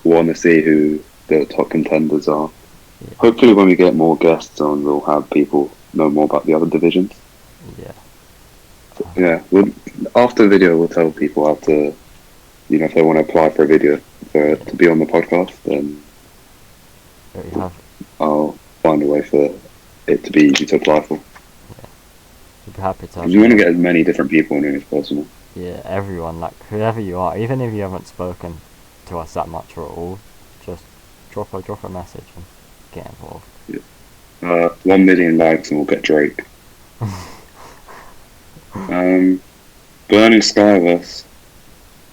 want to see who the top contenders are. Yeah. Hopefully when we get more guests on, we'll have people know more about the other divisions. Yeah. Yeah, after the video, we'll tell people how to, if they want to apply for a video to be on the podcast, then I'll find a way for it to be easy to apply for. Yeah. We'd be happy to. You want to get as many different people in as possible. Yeah, everyone, like whoever you are, even if you haven't spoken to us that much or at all, just drop a message and get involved. Yeah. 1 million likes and we'll get Drake. Burning Sky vs.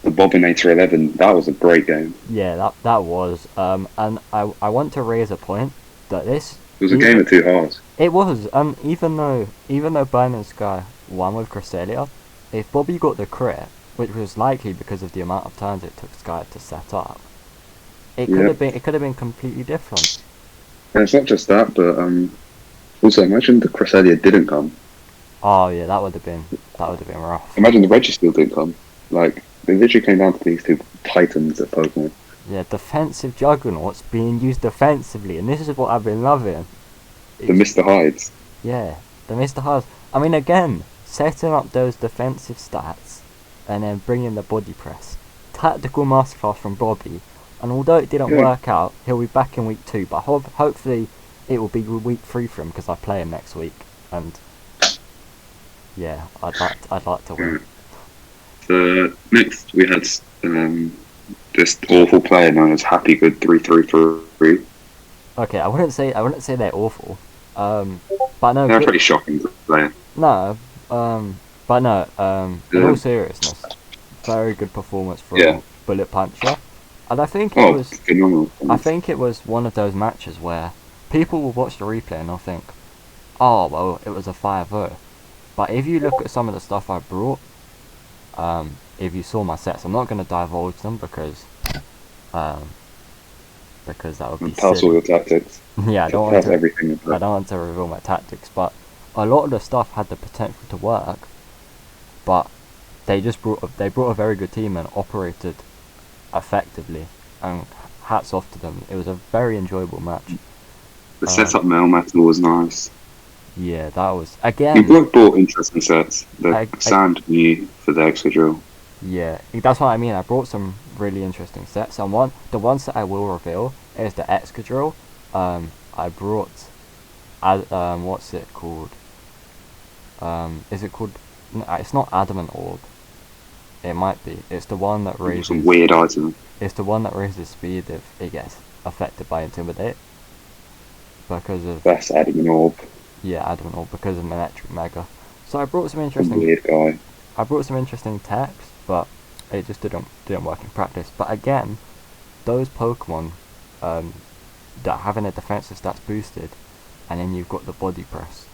the Bobinator 11. That was a great game. Yeah, that was. And I want to raise a point that this. It was a game of two halves. It was. Even though Burning Sky won with Cresselia, if Bobby got the crit, which was likely because of the amount of turns it took Sky to set up, it could have been completely different. And it's not just that, but also imagine the Cresselia didn't come. Oh yeah, that would have been rough. Imagine the Registeel didn't come. Like, they literally came down to these two titans of Pokemon. Yeah, defensive juggernauts being used defensively, and this is what I've been loving. The Mr. Hydes. Yeah, the Mr. Hydes. I mean, again, setting up those defensive stats, and then bringing the body press. Tactical masterclass from Bobby, and although it didn't work out, he'll be back in week 2, but hopefully it will be week 3 for him, because I play him next week, and yeah, I'd like to win. So next we had this awful player known as Happy Good 333. Okay, I wouldn't say they're awful. But no, they're pretty shocking to play. No, but no, in all seriousness, very good performance from Bullet Puncher, and I think it was phenomenal. I think it was one of those matches where people will watch the replay and they'll think, oh well, it was a 5-0. But if you look at some of the stuff I brought, if you saw my sets, I'm not going to divulge them because that would be Tell all your tactics. Yeah, I don't want to reveal my tactics, but a lot of the stuff had the potential to work, but they brought a very good team and operated effectively, and hats off to them. It was a very enjoyable match. The setup Male Metal was nice. Yeah, that was again. We both bought interesting sets. The Sand new for the Excadrill. Yeah, that's what I mean. I brought some really interesting sets, and the ones that I will reveal is the Excadrill. I brought, what's it called? Is it called? No, it's not Adamant Orb. It might be. It's the one that raises. Some weird item. It's the one that raises speed if it gets affected by Intimidate. Because of. That's Adamant Orb. Yeah, Adamant Orb because of Electric Mega. So I brought some interesting. Weird guy. I brought some interesting text, but it just didn't work in practice. But again, those Pokemon that having a defensive stats boosted, and then you've got the body press.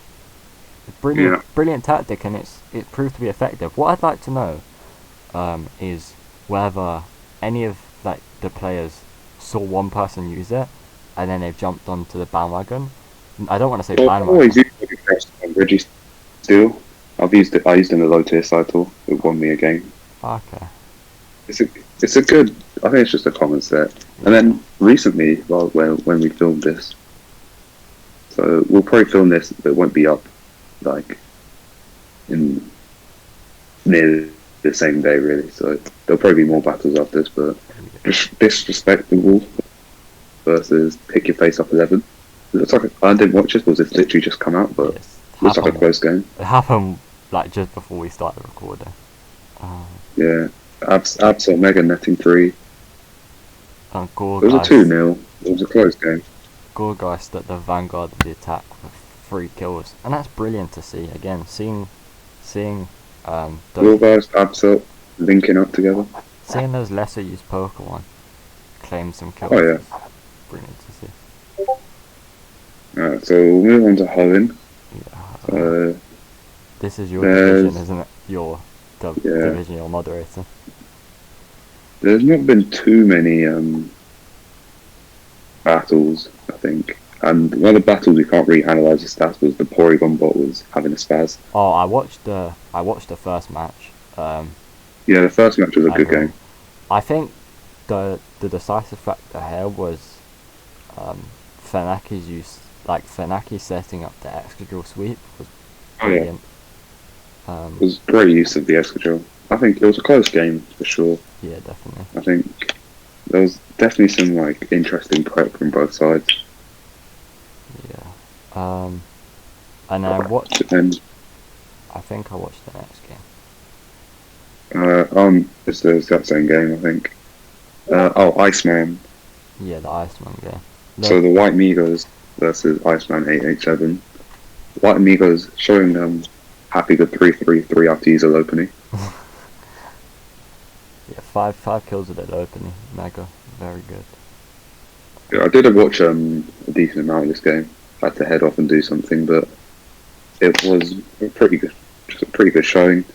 Brilliant tactic, and it proved to be effective. What I'd like to know is whether any of the players saw one person use it, and then they've jumped onto the bandwagon. I don't want to say bandwagon. I've always used body press on Registeel. I used it in the low tier cycle. It won me a game. Okay. It's a good. I think it's just a common set. And then recently, when we filmed this, so we'll probably film this, but it won't be up in near the same day really. So there'll probably be more battles after this, but Disrespectable versus Pick Your Face Up 11. It looks like I didn't watch it because it's literally just come out, but looks like a close game. It happened just before we started recording. Yeah, Absol Mega netting 3. Oh, God, it was a 2-0. It was a close game. Gorgeist at the vanguard of the attack with 3 kills, and that's brilliant to see. Again, seeing All those guys, Absol linking up together. seeing those lesser used Pokemon claim some kills Oh, yeah. is brilliant to see. Alright, so we'll move on to Hoenn. Yeah, this is your there's- division, isn't it? Your division, your moderator. There's not been too many battles, I think. And one of the battles we can't really analyse the stats was the Porygon bot was having a spaz. Oh, I watched the first match. Yeah, the first match was a good game. I think the decisive factor here was Fenaki's use, like Fenaki setting up the Excadrill sweep was Oh, yeah. brilliant. It was great use of the Excadrill. I think it was a close game for sure. Yeah, definitely. I think there was definitely some like interesting prep from both sides. Yeah. And I watched. And I think I watched the next game. it's the exact same game, I think. Iceman. Yeah, the Iceman game. So the White Migos versus Iceman 887. White Migos showing them happy good 3-3 after user opening. Yeah, five kills with it opening. Mega, very good. Yeah, I did watch a decent amount of this game. I had to head off and do something, but it was a pretty good showing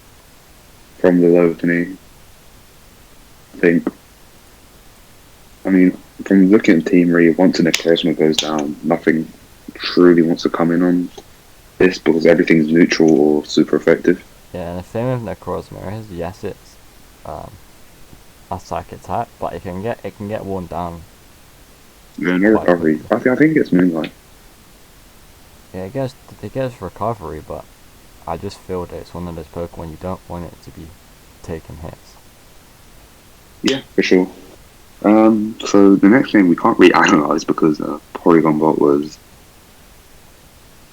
from the opening. I mean, from looking at Team Re, once a Necrozma goes down, nothing truly wants to come in on this because everything's neutral or super effective. Yeah, and the thing with Necrozma is, yes, it's a psych attack, but it can get worn down. Yeah, no quite recovery. quickly. I think it's Moonlight. Yeah, it gets recovery, but I just feel that it's one of those Pokemon you don't want it to be taking hits. Yeah, for sure. So the next game we can't really analyse because Porygon Bot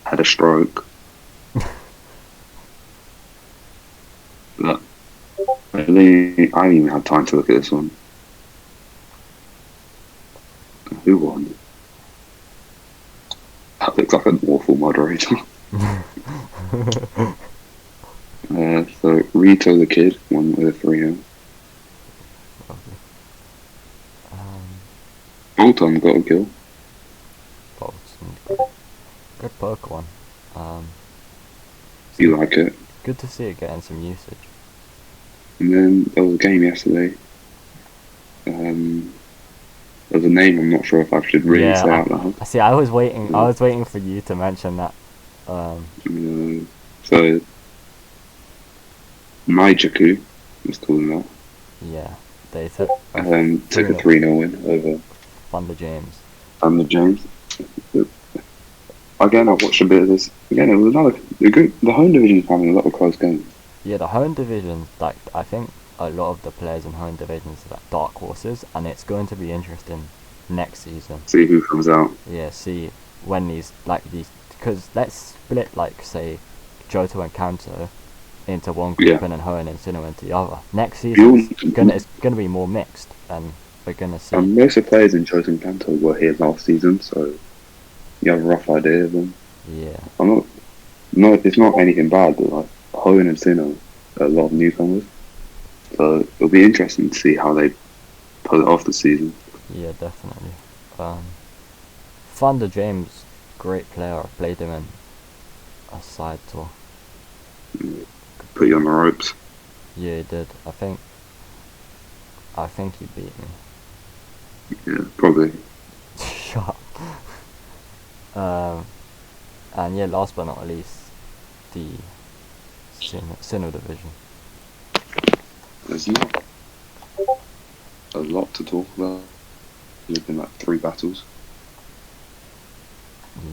had a stroke. But I didn't even have time to look at this one. Who won? That looks like an awful moderator. So Rito the Kid won with a 3-0. Bolton got a kill. Good Pokemon. You like it? Good to see it getting some usage. And then there was a game yesterday. There's a name I'm not sure if I should really say out loud. I see. I was waiting for you to mention that. So Naijaku was calling that. Yeah, they took Took a 3-0 win over Thunder James. Thunder James. Again, I watched a bit of this. Again, it was the home division is having a lot of close games. Yeah, the home division, like I think a lot of the players in home divisions are like dark horses, and it's going to be interesting next season. See who comes out. Yeah, see when these, because let's split, like, say, Johto and Kanto into one group and then Hoenn and Sinnoh into the other. Next season it's gonna be more mixed, and we're gonna see. Most of the players in Johto and Kanto were here last season, so you have a rough idea of them. Yeah. It's not anything bad, but like Hoenn and Sinnoh are a lot of newcomers. So it'll be interesting to see how they pull it off this season. Yeah, definitely. Thunder James, great player. I played him in a side tour. Put you on the ropes. Yeah, he did. I think he beat me. Yeah, probably. Shut up. And yeah, last but not least, the Sinnoh division. There's not a lot to talk about. There's been like 3 battles.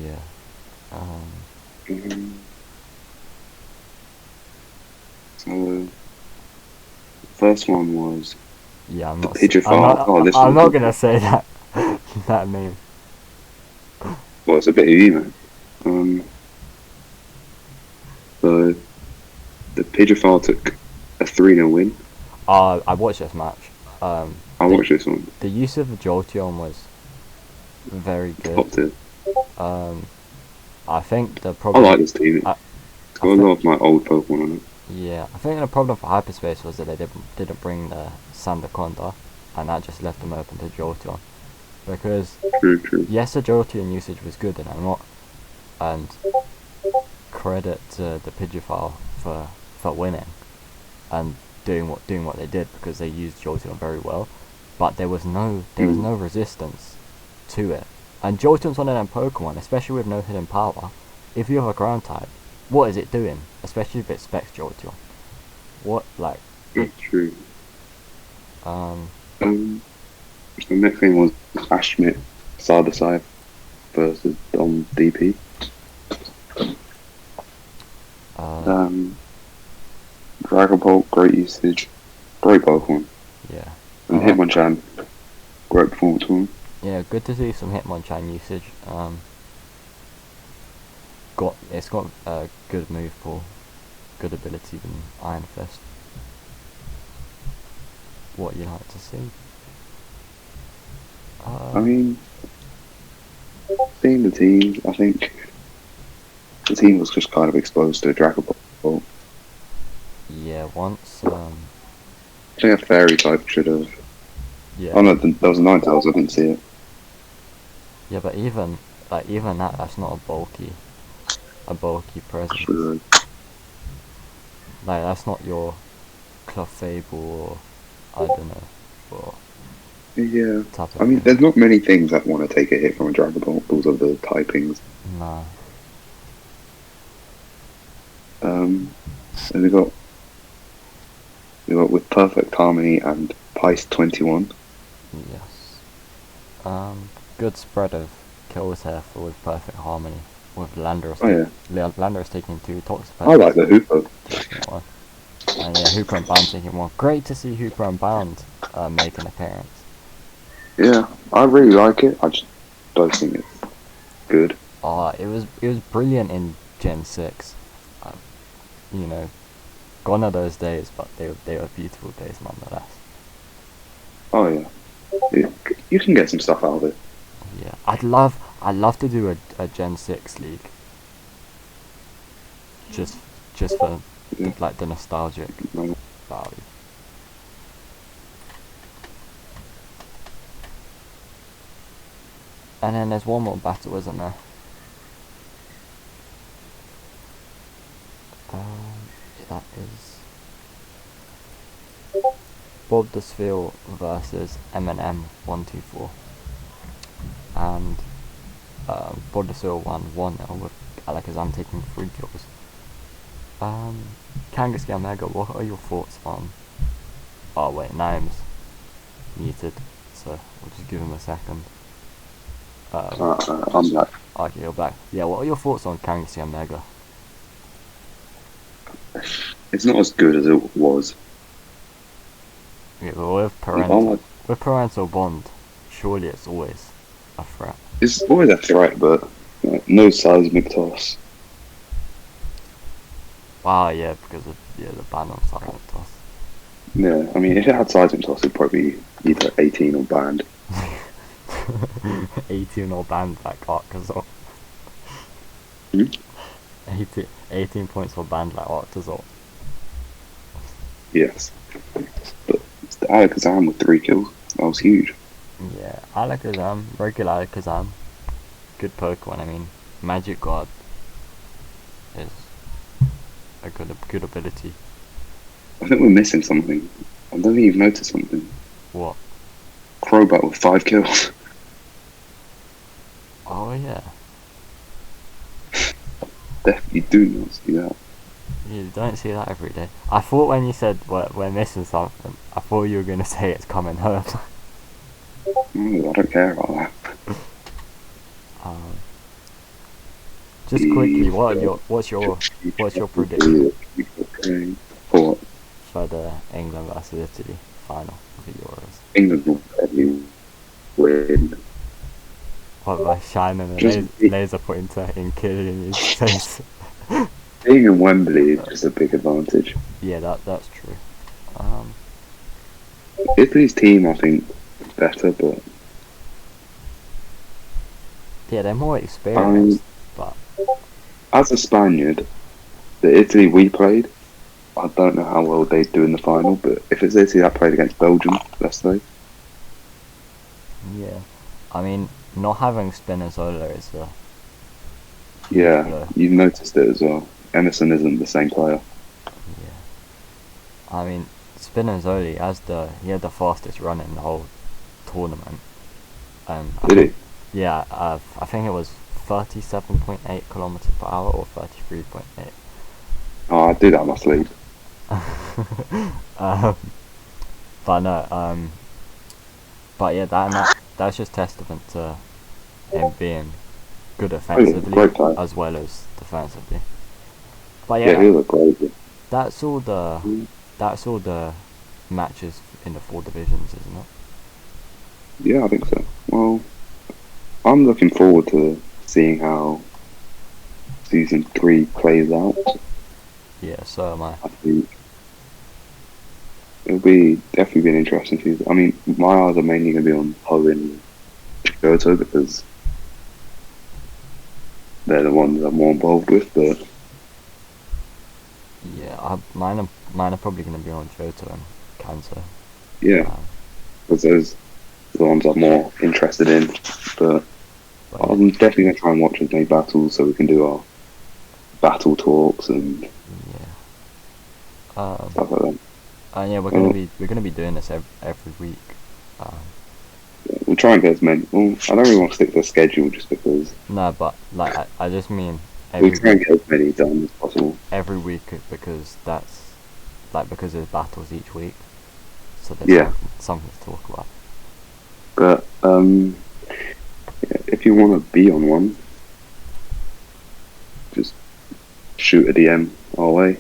Yeah. So the first one was Yeah, I'm the not. Pidgeotto. I'm not gonna say that that name. Well, it's a bit of you, man. So the Pidgeotto took a 3-0 win. I watched this match. I watched this one. The use of the Jolteon was very good. Top tier. I think the I problem. like this team. I, It's I got a think lot of my old Pokemon on it. Yeah, I think the problem for Hyperspace was that they didn't bring the Sandaconda, and that just left them open to Jolteon. Because True, true. yes, the Jolteon usage was good, and I'm not, and credit to the Pidgeophile for winning and doing what they did, because they used Jolteon very well. But there was no resistance to it, and Jolteon's one of them Pokemon, especially with no hidden power. If you have a ground type, what is it doing? Especially if it specs Jolteon. What, like, it, That's true. um, Um, the next thing was Ashmit Sardasai versus Dom DP. uh, Dragon Bolt, great usage, great Pokemon. yeah. And Uh, Hitmonchan, great performance from him. yeah, good to see some Hitmonchan usage. It's got a good move pool, good ability than Iron Fist. What you like to see? I mean, seeing the team, I think the team was just kind of exposed to Dragon Ball. Yeah, once, I think a Fairy type should have. yeah, Oh no, there was a Ninetales, I didn't see it. yeah, but even that's not a bulky presence. Sure. Like, that's not your Clefable or I don't know, or Yeah, type I of mean, thing. there's not many things that want to take a hit from a Dragon Ball because of the typings. Nah. And we got with Perfect Harmony and Pice 21. Yes. Good spread of kills here for with Perfect Harmony. With Landorus, Oh yeah, Landorus taking 2, Toxapex I like the Hooper. taking 1. And yeah, Hooper and Bound taking 1. Great to see Hooper and Bound make an appearance. Yeah, I really like it. I just don't think it's good. It was brilliant in Gen 6. You know, gone are those days, but they were beautiful days nonetheless. Oh yeah, you can get some stuff out of it. Yeah, I'd love to do a Gen 6 league. Just for Yeah. like the nostalgic No. value. And then there's one more battle, isn't there? That is Bob the Sphere versus Eminem 124, and Bob the Sphere won 1-0 with Alakazam taking 3 kills. Kangaskhan Omega, what are your thoughts on? Oh wait, Naim's muted, so we'll just give him a second. I'm like, Okay, you're back. Yeah, what are your thoughts on Kangaskhan Omega? it's not as good as it was. Yeah, but with parental bond, surely it's always a threat. It's always a threat, but no seismic toss. Wow, yeah, because of the ban on silent toss. Yeah, I mean, if it had seismic toss, it'd probably be either 18 or banned. 18 or banned like Arcazor. Hmm? 18 points or banned like Arcazor. Yes, but the Alakazam with 3 kills, that was huge. Yeah, Alakazam, regular Alakazam, good Pokemon. I mean, Magic Guard is a good ability. I think we're missing something. I don't think you've noticed something. What? Crobat with 5 kills. Oh yeah. Definitely do not see that. You don't see that every day. I thought when you said we're missing something, I thought you were gonna say it's coming home. No, I don't care about that. Just quickly, what's your prediction For for the England versus Italy final of the Euros? England will probably win. What, by shining a Just laser pointer in Kylian's face? being in Wembley is just a big advantage. Yeah, that's true. Italy's team, I think, is better, but Yeah, they're more I mean, experienced, but as a Spaniard, the Italy we played, I don't know how well they'd do in the final, but if it's Italy that played against Belgium, let's say, yeah. I mean, not having Spinazzola is a huge yeah, blow. you noticed it as well. Emerson isn't the same player. Yeah. I mean, Spinazzola he had the fastest run in the whole tournament. I Did think, he? yeah, I think it was 37.8 kilometers per hour or 33.8. Oh, I do that in my sleep. um, but no, but yeah, that's just testament to him being good Oh, yeah, offensively great player. as well as defensively. But Yeah, yeah, he looked great. that's all the that's all the matches in the four divisions, isn't it? Yeah, I think so. Well, I'm looking forward to seeing how season 3 plays out. Yeah, so am I. I think it'll be definitely be an interesting season. I mean, my eyes are mainly going to be on Hull and Kyoto because they're the ones I'm more involved with. But Yeah, mine are probably going to be on Johto and Kanto. yeah, Um, because those are the ones I'm more interested in. But but yeah, I'm definitely going to try and watch as many battles so we can do our battle talks and yeah. Um, stuff like that. and yeah, Well, we're gonna be doing this every week. Um, we'll try and get as many. Well, I don't really want to stick to a schedule just because no, but like I just mean we'll every try week, and get as many done as possible. because that's like because there's battles each week, so there's Yeah, something to talk about. but yeah, if you want to be on one, just shoot a DM our way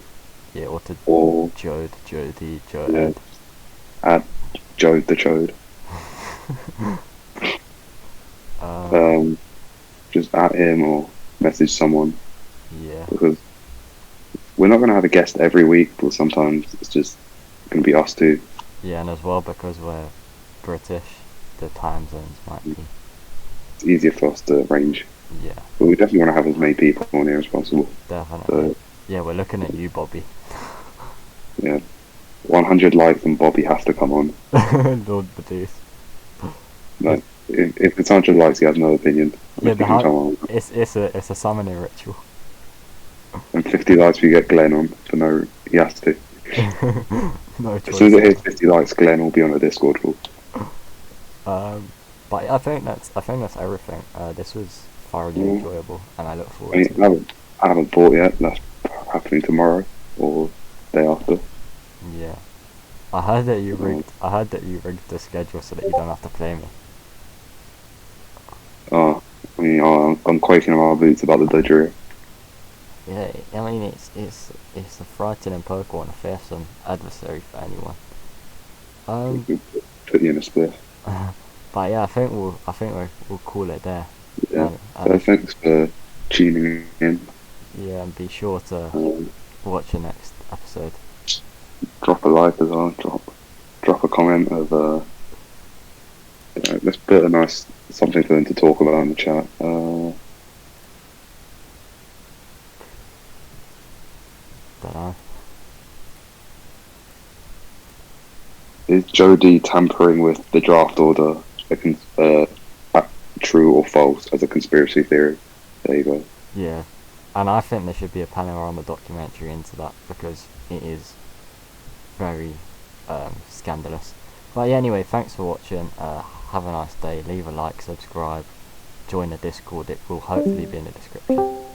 Yeah, or to or Jody, yeah, Ed. add Joe the Chode. um, Just at him or message someone yeah, because we're not going to have a guest every week, but sometimes it's just going to be us two. yeah, and as well because we're British, the time zones might be. It's easier for us to arrange, Yeah, but we definitely want to have as many people on here as possible. definitely. So Yeah, we're looking at you, Bobby. yeah, 100 likes and Bobby has to come on. Lord Badooth. No, if it's 100 likes, he has no opinion. Yeah, If he can come on, it's a summoning ritual. and 50 likes, we get Glenn on for no. He has to. No As soon choice. as it hits 50 likes, Glenn will be on the Discord call. But yeah, I think that's everything. This was thoroughly Yeah. enjoyable, and I look I forward mean, to it. I haven't bought yet. That's happening tomorrow or day after. Yeah, I heard that you Um, rigged. I heard that you rigged the schedule so that you don't have to play me. I mean, I'm quaking in my boots about the Dodger. Yeah, I mean it's a frightening poker and a fearsome adversary for anyone. Um, Put you in a split. but yeah, I think we'll call it there. Yeah. And So thanks for tuning in. yeah, and be sure to Um, watch the next episode. drop a like as well. Drop a comment of let's put a nice something for them to talk about in the chat. Don't know. Is Jody tampering with the draft order true or false as a conspiracy theory? There you go. Yeah, and I think there should be a panorama documentary into that because it is very scandalous. But yeah, anyway, thanks for watching. Have a nice day. Leave a like, subscribe, join the Discord. It will hopefully be in the description.